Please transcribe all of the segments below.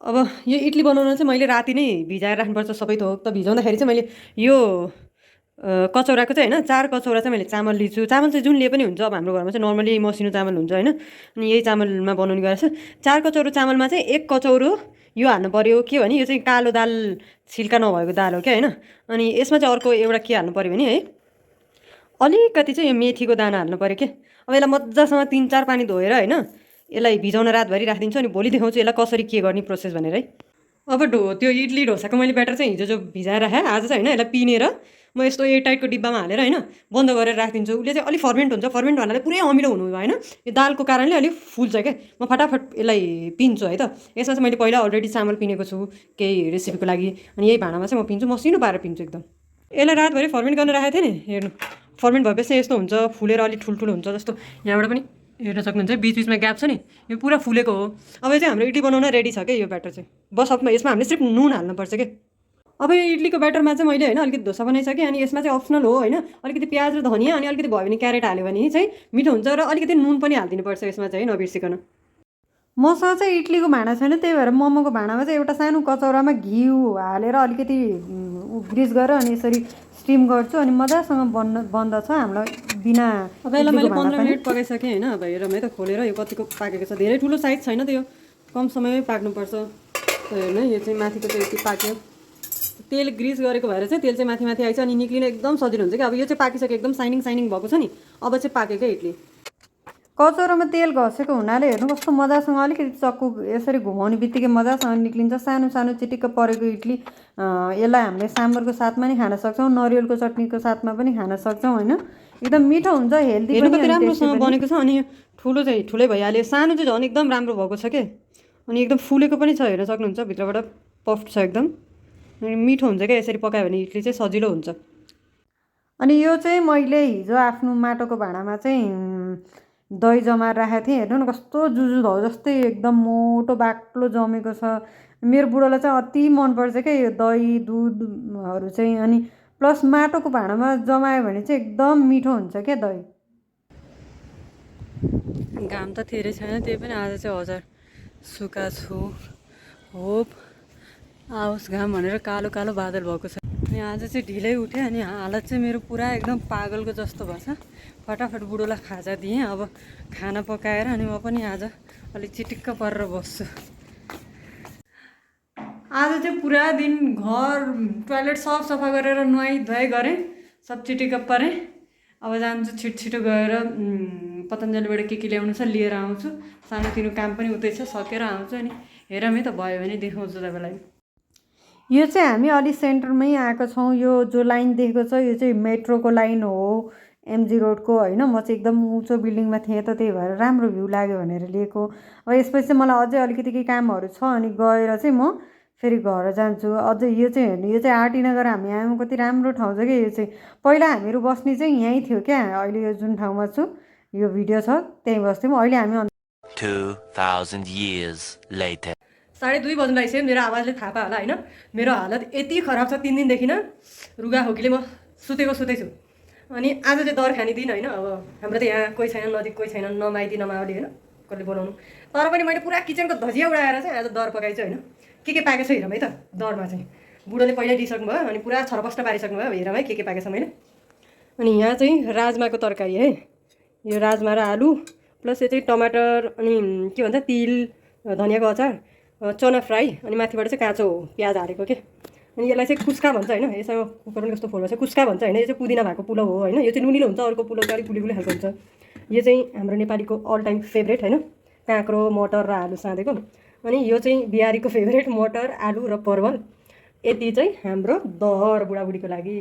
अब यो इडली बनाउन चाहिँ मैले राति नै भिजाएर राख्नुपर्छ सबै थोक। त भिजाउँदाखेरि चाहिँ मैले यो कचौराको चाहिँ होइन 4 कचौरा चाहिँ मैले चामल लिन्छु। चामल चाहिँ जुन लिए पनि हुन्छ। अब हाम्रो घरमा चाहिँ नर्मली मसिनो चामल हुन्छ होइन। अनि यही चामलमा बनाउने गरेको छु। 4 कचौरो चामलमा चाहिँ 1 कचौरो यो हाल्नु पऱ्यो। के भने यो चाहिँ कालो दाल छिल्का नभएको दाल हो क्या होइन। अनि यसमा चाहिँ अर्को एउटा के हाल्नु पऱ्यो भने है, अलिकति चाहिँ यो मेथीको दाना हाल्नु पऱ्यो के। अब यसलाई मजासँग 3-4 पानी धोएर होइन, यसलाई भिजाउन रातभरि राखिदिन्छु। अनि भोलि देखाउँछु यसलाई कसरी के गर्ने प्रोसेस भनेर है। अब त्यो इडली डोसाको मैले ब्याटर चाहिँ हिजो जो भिजाएर राखेँ, आज चाहिँ होइन यसलाई पिनेर म यस्तो एयरटाइटको डिब्बामा हालेर होइन बन्द गरेर राखिदिन्छु। उसले चाहिँ अलिक फर्मेन्ट हुन्छ। फर्मेन्ट भन्नाले पुरै अमिलो हुनु भएन, यो दालको कारणले अलिक फुल्छ क्या। म फटाफट यसलाई पिन्छु है त। यसमा चाहिँ मैले पहिला अलरेडी चामल पिनेको छु केही रेसिपीको लागि। अनि यही भाँडामा चाहिँ म पिन्छु, मसिनो पारेर पिन्छु एकदम। यसलाई रातभरि फर्मेन्ट गर्न राखेको थिएँ नि, हेर्नु फर्मेन्ट भएपछि यस्तो हुन्छ, फुलेर अलिक ठुल्ठुलो हुन्छ। जस्तो यहाँबाट पनि हेर्न सक्नुहुन्छ, बिचबिचमा ग्याप छ नि, यो पुरा फुलेको हो। अब चाहिँ हाम्रो इडली बनाउन रेडी छ क्या यो ब्याटर चाहिँ। बस अब यसमा हामीले सिर्फ नुन हाल्नुपर्छ क्या। अब यो इडलीको ब्याटरमा चाहिँ मैले होइन अलिकति डोसा बनाइसकेँ। अनि यसमा चाहिँ अप्सनल हो होइन, अलिकति प्याज र धनियाँ अनि अलिकति भयो भने क्यारेट हाल्यो भने चाहिँ मिठो हुन्छ। र अलिकति नुन पनि हालिदिनुपर्छ यसमा चाहिँ नबिर्सिकन। मसँग चाहिँ इडलीको भाँडा छैन, त्यही भएर मोमोको भाँडामा चाहिँ एउटा सानो कचौरामा घिउ हालेर अलिकति ग्रिस गरेर अनि यसरी स्टिम गर्छु। अनि मजासँग बन्दछ हामीलाई बिना। अब यसलाई मैले 15 मिनट पकाइसकेँ होइन। अब हेरौँ है त खोलेर यो कतिको पाकेको छ। धेरै ठुलो साइज छैन त, यो कम समयमै पाक्नुपर्छ। हेर्नु यो चाहिँ माथिको चाहिँ यति पाक्यो। तेल ग्रिस गरेको भएर चाहिँ तेल चाहिँ माथि माथि आइछ। अनि निक्लिन एकदम सजिलो हुन्छ कि। अब यो चाहिँ पाकिसक्यो, एकदम साइनिङ भएको छ नि। अब चाहिँ पाक्यो क्या इडली। कचौरामा तेल घसेको हुनाले हेर्नु कस्तो मजासँग अलिकति चक्कु यसरी घुमाउने बित्तिकै मजासँग निक्लिन्छ। सानो सानो चिटिक्क परेको इडली। यसलाई हामीले साम्बरको साथमा नि खान सक्छौँ, नरिवलको चटनीको साथमा पनि खान सक्छौँ होइन। एकदम मिठो हुन्छ, हेल्दी पनि, कति राम्रोसँग बनेको छ। अनि ठुलो चाहिँ ठुलै भइहाल्यो, सानो चाहिँ झन् एकदम राम्रो भएको छ के। अनि एकदम फुलेको पनि छ, हेर्न सक्नुहुन्छ, भित्रबाट पफ्ड छ एकदम। अनि मिठो हुन्छ क्या यसरी पकायो भने इडली चाहिँ सजिलो हुन्छ। अनि यो चाहिँ मैले हिजो आफ्नो माटोको भाँडामा चाहिँ दही जमाएर राखेको थिएँ। हेर्नु न कस्तो जुजु धौ जस्तै एकदम मोटो बाक्लो जमेको छ। मेरो बुढोलाई चाहिँ अति मनपर्छ क्या यो दही दुधहरू चाहिँ। अनि प्लस माटोको भाँडामा जमायो भने चाहिँ एकदम मिठो हुन्छ क्या दही। घाम त धेरै छैन, त्यही पनि आज चाहिँ हजुर सुका छु। होप आओस् घाम भनेर कालो कालो बादल भएको छ। अनि आज चाहिँ ढिलै उठेँ। अनि हालत चाहिँ मेरो पुरा एकदम पागलको जस्तो भएछ। फटाफट बुढोलाई खाजा दिएँ। अब खाना पकाएर अनि म पनि आज अलिक चिटिक्क परेर बस्छु। आज चाहिँ पुरा दिन घर टोयलेट सब सफा गरेर नुहाई धुवाई गरेँ, सब चिटिक्क परेँ। अब जान्छु छिटो गएर पतञ्जलीबाट के ल्याउनु छ लिएर आउँछु। सानोतिनो काम पनि उतै छ, सकेर आउँछु। अनि हेरौँ है त, भयो भने देखाउँछु तपाईँलाई। यो चाहिँ हामी अलि सेन्टरमै आएको छौँ। यो जो लाइन देखेको छ यो चाहिँ मेट्रोको लाइन हो, एमजी रोडको होइन। म चाहिँ एकदम उँचो बिल्डिङमा थिएँ त, त्यही भएर राम्रो भ्यू लाग्यो भनेर लिएको। अब यसपछि चाहिँ मलाई अझै अलिकति केही कामहरू छ, अनि गएर चाहिँ म फेरि घर जान्छु। अझै यो चाहिँ हेर्नु, यो चाहिँ आरटी नगर हामी आयौँ, कति राम्रो ठाउँ छ क्या यो चाहिँ। पहिला हामीहरू बस्ने चाहिँ यहीँ थियो क्या। अहिले यो जुन ठाउँमा छु, यो भिडियो छ त्यहीँ बस्थ्यौँ। अहिले हामी 2000 years later 2:30 बज्नु लागिसक्यो। मेरो आवाजले थाहा पायो होला होइन, मेरो हालत यति खराब छ 3 दिनदेखि न। रुगा खोकीले म सुतेको छु। अनि आज चाहिँ दर खाने दिन होइन। अब हाम्रो त यहाँ कोही छैन, नजिक कोही छैन, नमाइती नमावली होइन, कसले बोलाउनु। तर पनि मैले पुरा किचनको धजिया उडाएर चाहिँ आज दर पकाइछु होइन। के पाकेको छ हेरौँ है त। दरमा चाहिँ बुढोले पहिल्यै दिइसक्नु भयो। अनि पुरा छरपष्ट पारिसक्नु भयो। हेरौँ है के पाकेको छ मैले। अनि यहाँ चाहिँ राजमाको तरकारी है, यो राजमा र आलु प्लस यो चाहिँ टमाटर अनि के भन्छ तिल, धनियाँको अचार, चना फ्राई, अनि माथिबाट चाहिँ काँचो प्याज हालेको के। अनि यसलाई चाहिँ कुस्का भन्छ होइन। यसमा कुकर पनि कस्तो फोल्ड छ, कुस्का भन्छ होइन। यो चाहिँ पुदिना भएको पुलाउ हो होइन। यो चाहिँ नुनिलो हुन्छ, अर्को पुलाउ चाहिँ अलिक पुली खालको हुन्छ। यो चाहिँ हाम्रो नेपालीको अल टाइम फेभरेट होइन, काँक्रो मटर र आलु साँधेको। अनि यो चाहिँ बिहारीको फेभरेट मटर आलु र परवल। यति चाहिँ हाम्रो दहर बुढाबुढीको लागि।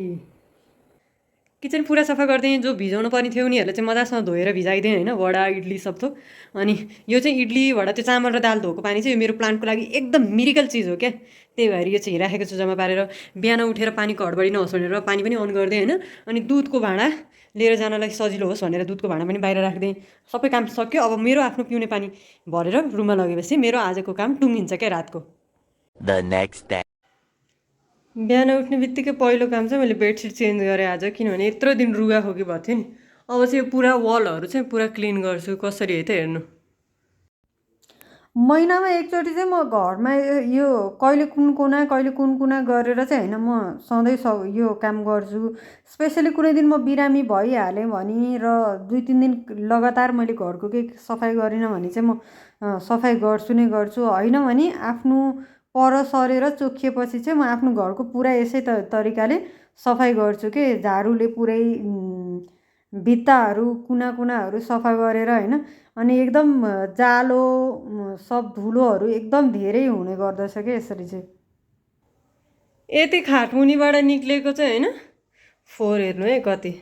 किचन पुरा सफा गरिदिएँ। जो भिजाउनु पर्ने थियो उनीहरूलाई चाहिँ मजासँग धोएर भिजाइदिएँ होइन, वडा इडली सब थोक। अनि यो चाहिँ इडली वडा त्यो चामल र दाल धोएको पानी चाहिँ यो मेरो प्लान्टको लागि एकदम मिरिकल चिज हो क्या। त्यही भएर यो चाहिँ राखेको छु जम्मा पारेर। बिहान उठेर पानीको हडबडी नहोस् भनेर पानी पनि अन गरिदिएँ होइन। अनि दुधको भाँडा लिएर जानलाई सजिलो होस् भनेर दुधको भाँडा पनि बाहिर राखिदिएँ। सबै काम सक्यो। अब मेरो आफ्नो पिउने पानी भरेर रुममा लगेपछि मेरो आजको काम टुङ्गिन्छ क्या रातको। the next day बिहान उठ्ने बित्तिकै पहिलो काम चाहिँ मैले बेडसिट चेन्ज गरेँ आज, किनभने यत्रो दिन रुगा खोकी भएको थियो नि। अब चाहिँ यो पुरा वालहरू चाहिँ पुरा क्लिन गर्छु। कसरी है त हेर्नु। महिनामा एकचोटि चाहिँ म घरमा यो कहिले कुन कुना गरेर चाहिँ होइन म सधैँ यो काम गर्छु। स्पेसली कुनै दिन म बिरामी भइहालेँ भने र 2-3 दिन लगातार मैले घरको केही सफाइ गरिनँ भने चाहिँ म सफाइ गर्छु नै गर्छु। होइन भने आफ्नो पर सरेर चोखिएपछि चाहिँ म आफ्नो घरको पुरा यसै तरिकाले सफाइ गर्छु के झाडुले पुरै भित्ताहरू कुनाहरू सफा गरेर होइन। अनि एकदम जालो सब धुलोहरू एकदम धेरै हुने गर्दछ क्या यसरी चाहिँ। यति खाटमुनिबाट निक्लेको चाहिँ होइन फोहोर हेर्नु है कति।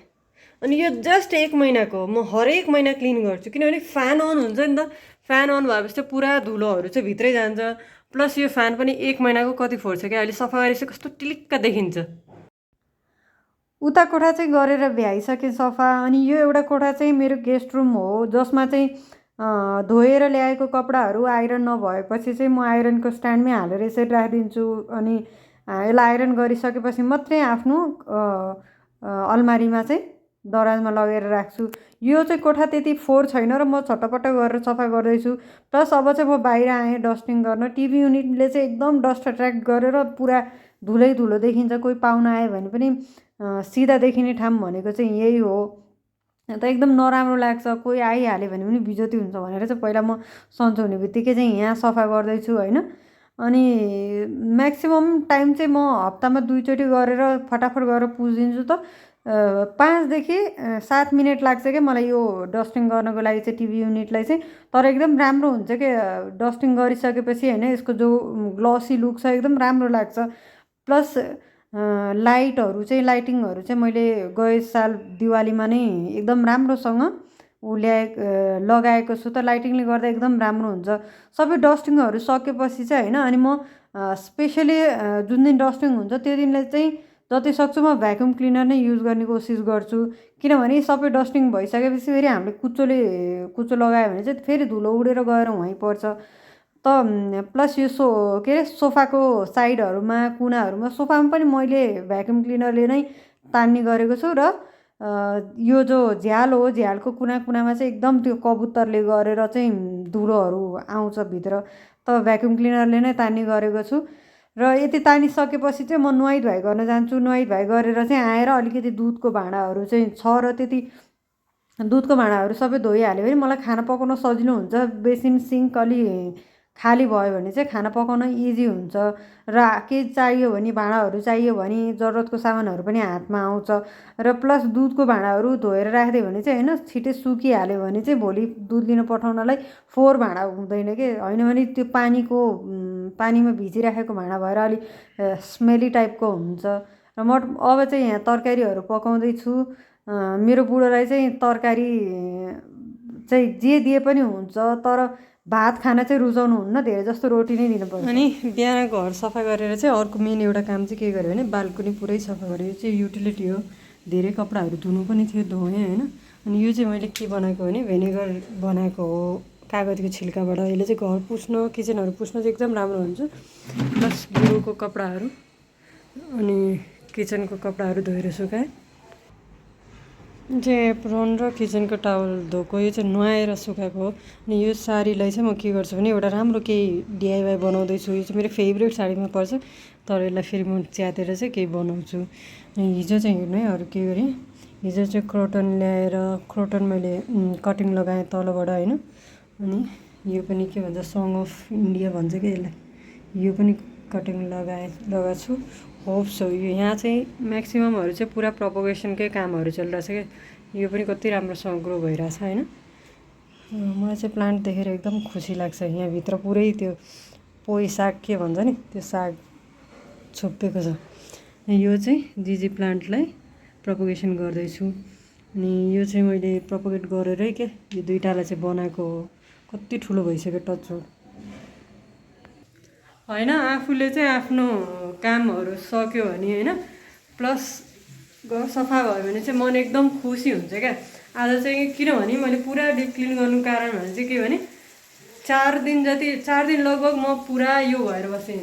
अनि यो जस्ट 1 महिनाको हो। म हरेक महिना क्लिन गर्छु किनभने फ्यान अन हुन्छ नि त। फ्यान अन भएपछि चाहिँ पुरा धुलोहरू चाहिँ भित्रै जान्छ। प्लस यो फ्यान पनि 1 महिनाको कति फोहोर छ क्या। अहिले सफा गरेपछि कस्तो टिलिक्क देखिन्छ। उता कोठा चाहिँ गरेर भ्याइसकेँ सफा। अनि यो एउटा कोठा चाहिँ मेरो गेस्ट रुम हो जसमा चाहिँ धोएर ल्याएको कपडाहरू आइरन नभएपछि चाहिँ म आइरनको स्ट्यान्डमै हालेर यसरी राखिदिन्छु। अनि यसलाई आइरन गरिसकेपछि मात्रै आफ्नो अलमारीमा चाहिँ दराजमा लगेर राख्छु। यो चाहिँ कोठा त्यति फोहोर छैन र म छटपट गरेर सफा गर्दैछु। प्लस अब चाहिँ म बाहिर आएँ डस्टिङ गर्न। टिभी युनिटले चाहिँ एकदम डस्ट एट्र्याक्ट गरेर पुरा धुलो देखिन्छ। कोही पाहुना आयो भने पनि सिधा देखिने ठाउँ भनेको चाहिँ यही हो। त एकदम नराम्रो लाग्छ। कोही आइहाल्यो भने पनि बिजोती हुन्छ भनेर चाहिँ पहिला म सन्चो हुने बित्तिकै चाहिँ यहाँ सफा गर्दैछु होइन। अनि म्याक्सिमम टाइम चाहिँ म हप्तामा 2 चोटि गरेर फटाफट गरेर पुछिदिन्छु त 5 देखि 7 मिनट लाग्छ क्या मलाई यो डस्टिङ गर्नको लागि चाहिँ टिभी युनिटलाई चाहिँ। तर एकदम राम्रो हुन्छ क्या डस्टिङ गरिसकेपछि होइन। यसको जो ग्लसी लुक छ एकदम राम्रो लाग्छ। प्लस लाइटिङहरू चाहिँ मैले गए साल दिवालीमा नै एकदम राम्रोसँग लगाएको छु त। लाइटिङले गर्दा एकदम राम्रो हुन्छ। सबै डस्टिङहरू सकेपछि चाहिँ होइन। अनि म स्पेसली जुन दिन डस्टिङ हुन्छ त्यो दिनले चाहिँ जति सक्छु म भ्याक्युम क्लिनर नै युज गर्ने कोसिस गर्छु। किनभने सबै डस्टिङ भइसकेपछि फेरि हामीले कुचो लगायो भने चाहिँ फेरि धुलो उडेर गएर वहीँ पर्छ त। प्लस यो के अरे सोफाको साइडहरूमा कुनाहरूमा सोफामा पनि मैले भ्याक्युम क्लिनरले नै तान्ने गरेको छु। र यो जो झ्याल हो झ्यालको कुनामा चाहिँ एकदम त्यो कबुतरले गरेर चाहिँ धुलोहरू आउँछ भित्र त भ्याक्युम क्लिनरले नै तान्ने गरेको छु। र यति तानिसकेपछि चाहिँ म नुहाइधुवाइ गर्न जान्छु। नुहाइधुवाइ गरेर चाहिँ आएर अलिकति दुधको भाँडाहरू चाहिँ छ र त्यति दुधको भाँडाहरू सबै धोइहाल्यो भने मलाई खाना पकाउन सजिलो हुन्छ। बेसिन सिङ्क अलि खाली भयो भने चाहिँ खाना पकाउन इजी हुन्छ। र केही चाहियो भने भाँडाहरू चाहियो भने जरुरतको सामानहरू पनि हातमा आउँछ। र प्लस दुधको भाँडाहरू धोएर राखिदियो भने चाहिँ होइन छिटै सुकिहाल्यो भने चाहिँ भोलि दुध लिन पठाउनलाई फोहोर भाँडा हुँदैन कि। होइन भने त्यो पानीमा भिजिराखेको भाँडा भएर अलिक स्मेली टाइपको हुन्छ। र म अब चाहिँ यहाँ तरकारीहरू पकाउँदैछु। मेरो बुढोलाई चाहिँ तरकारी चाहिँ जे दिए पनि हुन्छ तर भात खाना चाहिँ रुचाउनुहुन्न। धेरै जस्तो रोटी नै दिनुपर्छ। अनि बिहान घर सफा गरेर चाहिँ अर्को मेन एउटा काम चाहिँ के गरेँ भने बाल्कनी पुरै सफा गरेँ। यो चाहिँ युटिलिटी हो। धेरै कपडाहरू धुनु पनि थियो धोएँ होइन। अनि यो चाहिँ मैले के बनाएको भने भेनिगर बनाएको हो कागजको छिल्काबाट। यसले चाहिँ घर पुस्न किचनहरू पुस्न चाहिँ एकदम राम्रो हुन्छ। प्लस बुढोको कपडाहरू अनि किचनको कपडाहरू धोएर सुकाएँ। चाहिँ एप्रोन र किचनको टावल धोएको यो चाहिँ नुहाएर सुकाएको हो। अनि यो साडीलाई चाहिँ म के गर्छु भने एउटा राम्रो केही डिआइवाई बनाउँदैछु। यो चाहिँ मेरो फेभरेट साडीमा पर्छ तर यसलाई फेरि म च्यातेर चाहिँ केही बनाउँछु। हिजो चाहिँ हेर्नु है अरू के गरेँ। हिजो चाहिँ क्रोटन ल्याएर क्रोटन मैले कटिङ लगाएँ तलबाट होइन। अनि यो पनि के भन्छ सङ अफ इन्डिया भन्छ कि यसलाई। यो पनि कटिङ लगाएको छु। होप्स हो यो यहाँ चाहिँ म्याक्सिममहरू चाहिँ पुरा प्रोपोगेसनकै कामहरू चलिरहेछ क्या। यो पनि कति राम्रोसँग ग्रो भइरहेछ होइन। मलाई चाहिँ प्लान्ट देखेर एकदम खुसी लाग्छ। यहाँभित्र पुरै त्यो पोइ साग के भन्छ नि त्यो साग छोपेको छ। यो चाहिँ जिजी प्लान्टलाई प्रोपोगेसन गर्दैछु। अनि यो चाहिँ मैले प्रोपोगेट गरेरै के यो दुईटालाई चाहिँ बनाएको हो। कति ठुलो भइसक्यो टचवुड होइन। आफूले चाहिँ आफ्नो कामहरू सक्यो भने होइन प्लस घर सफा भयो भने चाहिँ मन एकदम खुसी हुन्छ क्या। आज चाहिँ किनभने मैले पुरा डिप क्लिन गर्नु कारण भने चाहिँ के भने 4 दिन लगभग म पुरा यो भएर बसेँ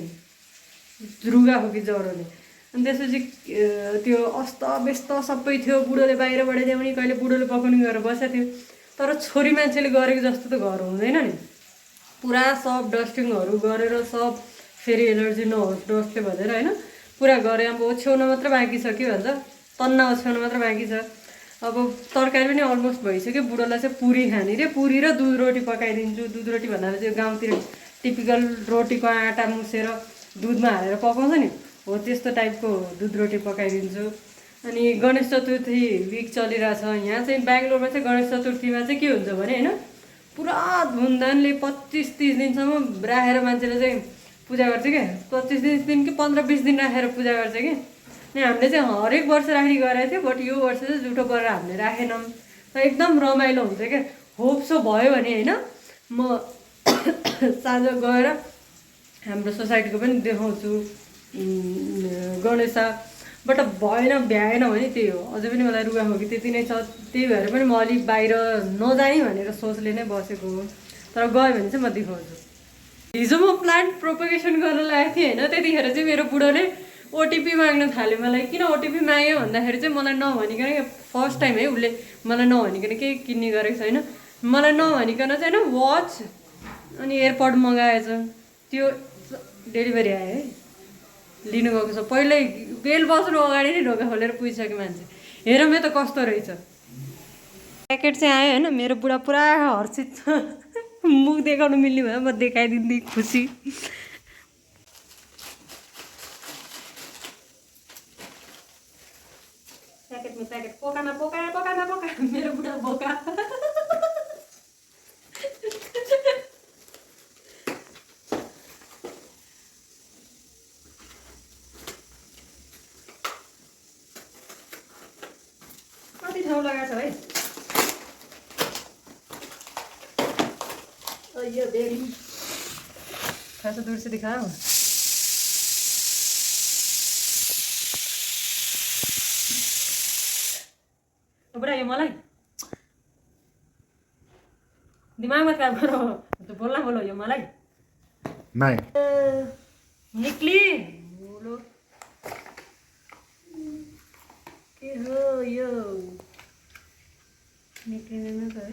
रुगा हो कि ज्वरोले। अनि त्यसपछि त्यो अस्तव्यस्त सबै थियो। बुढोले बाहिरबाट ल्याउने कहिले बुढोले पकाउने गरेर बसेको थियो। तर छोरी मान्छेले गरेको जस्तो त घर हुँदैन नि। पुरा सब डस्टिङहरू गरेर सब फेरि एलर्जी नहोस् डस्टले भनेर होइन पुरा गरेँ। अब ओछ्याउन मात्र बाँकी छ के भन्छ तन्ना ओछ्याउन मात्र बाँकी छ। अब तरकारी पनि अलमोस्ट भइसक्यो। बुढोलाई चाहिँ पुरी खाने रे, पुरी र दुध रोटी पकाइदिन्छु। दुध रोटी भन्नाले चाहिँ गाउँतिर टिपिकल रोटीको आँटा मुसेर दुधमा हालेर पकाउँछ नि, हो त्यस्तो टाइपको दुध रोटी पकाइदिन्छु। अनि गणेश चतुर्थी विक चलिरहेछ यहाँ चाहिँ बेङ्गलोरमा चाहिँ गणेश चतुर्थीमा चाहिँ के हुन्छ भने होइन पुरा धुमधामले 25-30 दिनसम्म राखेर मान्छेले चाहिँ पूजा गर्छ क्या। 25 दिन कि 15-20 दिन राखेर पूजा गर्छ कि। अनि हामीले चाहिँ हरेक वर्ष राख्ने गरेको थियो, बट यो वर्ष चाहिँ जुठो गरेर हामीले राखेनौँ। र एकदम रमाइलो हुन्छ क्या। होप्सो भयो भने होइन म साँझ गएर हाम्रो सोसाइटीको पनि देखाउँछु गणेश, बट भएन भ्याएन भने त्यही हो। अझै पनि मलाई रुगा खोकी त्यति नै छ, त्यही भएर पनि म अलिक बाहिर नजाने भनेर सोचले नै बसेको हो। तर गयो भने चाहिँ म देखाउँछु। हिजो म प्लान्ट प्रोपगेसन गर्न लागेको थिएँ होइन, त्यतिखेर चाहिँ मेरो बुढोले ओटिपी माग्न थाल्यो मलाई। किन ओटिपी माग्यो भन्दाखेरि चाहिँ मलाई नभनिकन फर्स्ट टाइम है उसले मलाई नभनिकन केही किन्ने गरेको छैन। मलाई नभनिकन चाहिँ होइन वाच अनि एयरपड मगाएछ, त्यो डेलिभरी आयो है, लिनु गएको छ। पहिल्यै बेल बस्नु अगाडि नै ढोका खोलेर पुगिसक्यो मान्छे। हेर म त कस्तो रहेछ। प्याकेट चाहिँ आयो होइन, मेरो बुढा पुरा हर्षित छ। मुख देखाउनु मिल्ने भयो म देखाइदिँदै खुसी। प्याकेटमा प्याकेट पोकामा पोका पोकामा पोका मेरो बुढा बोका। कति ठाउँ लगाएको छ है यो बेरी खास दूर से दिखाओ। बुढा यो मलाई दिमागमा काम गरो, तो बोलना बोलो यो मलाई नहीं निक्ली बोलो के हो यो निक्लिँदैन त है।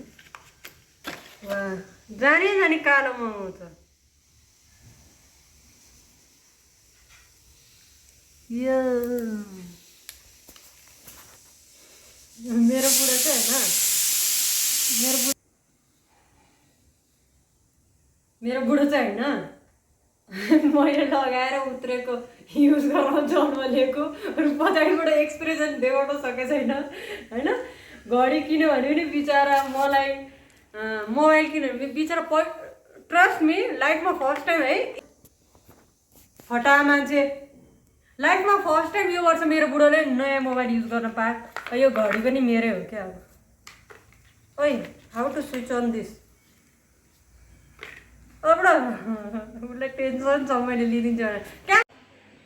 वाह जानी जानी कालोमा आउँछ यो मेरो बुढो चाहिँ होइन मेरो बुढो चाहिँ होइन मैले लगाएर उत्रेको युज गर्न जन्म लिएको पछाडिबाट एक्सप्रेसन देखाउन सकेको छैन होइन। घडी किन्यो भने पनि बिचरा मलाई मोबाइल किन्यो भने बिचरा ट्रस्ट मी लाइफमा फर्स्ट टाइम है फटा मान्छे लाइफमा फर्स्ट टाइम यो वर्ष मेरो बुढोले नयाँ मोबाइल युज गर्न पायो। यो घडी पनि मेरै हो क्या। अब ओइ how to switch on this उसलाई टेन्सन छ मैले लिइदिन्छु भनेर क्या।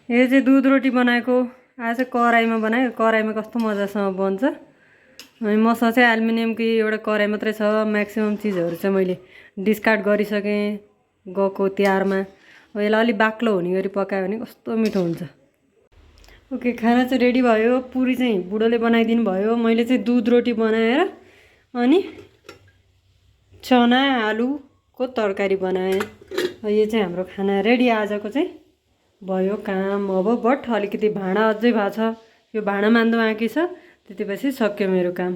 यो चाहिँ दुध रोटी बनाएको आज चाहिँ कराईमा बनायो। कराईमा कस्तो मजासँग बन्छ। अनि मसँग चाहिँ एल्युमिनियमको एउटा कराई मात्रै छ। म्याक्सिमम् चिजहरू चाहिँ मैले डिस्कार्ड गरिसकेँ गएको तिहारमा। अब यसलाई अलिक बाक्लो हुने गरी पकायो भने कस्तो मिठो हुन्छ। ओके खाना चाहिँ रेडी भयो। पुरी चाहिँ बुढोले बनाइदिनु भयो। मैले चाहिँ दुध रोटी बनाएर अनि चना आलुको तरकारी बनाएँ। यो चाहिँ हाम्रो खाना रेडी आजको चाहिँ भयो काम। अब बट अलिकति भाँडा अझै भएको छ, यो भाँडा मान्नु बाँकी छ, त्यतिपछि सक्यो मेरो काम।